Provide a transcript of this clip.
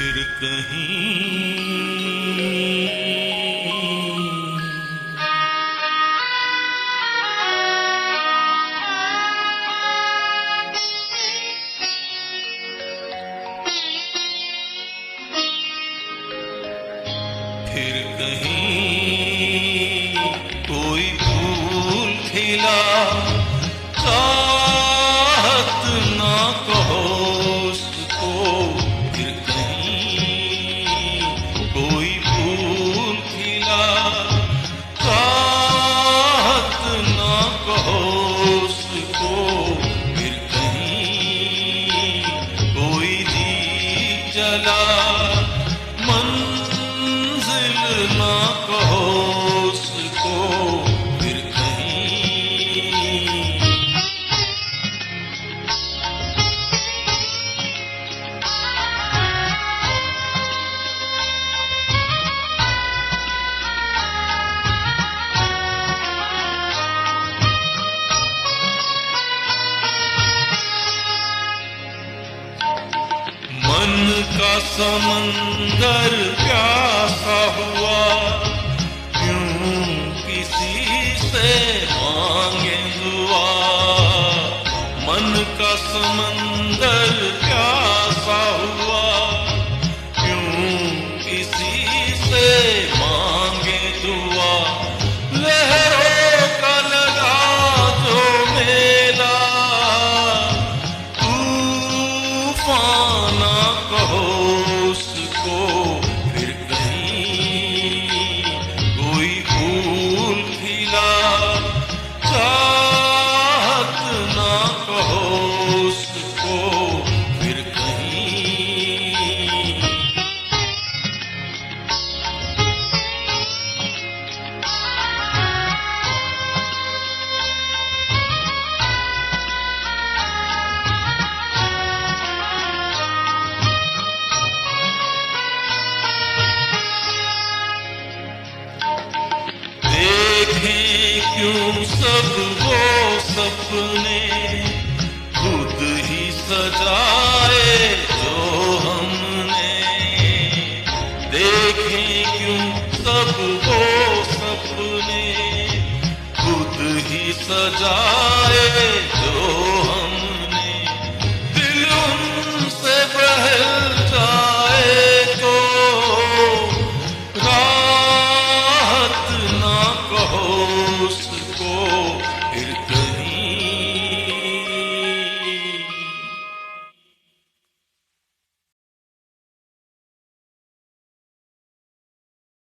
फिर कहीं फिर कहीं कोई फूल खिला, चाहत ना कहो उसको। फिर कहीं कोई फूल खिला, चाहत ना कहो उसको। फिर कहीं कोई दीप जला, ना कहो उसको। फिर कहीं मन का समंदर प्यासा हुआ, क्यों किसी से मांगे दुआ। मन का समंदर प्यासा हुआ, क्यों किसी से मांगे दुआ। लहरों का लगा जो मेला, तूफान ना कहो उसको। फिर कहीं कोई फूल खिला, चाहत ना कहो उसको। फिर कहीं देखें क्यों सब वो सपने खुद ही सजाए जो हमने। देखें क्यों सब वो सपने खुद ही सजाए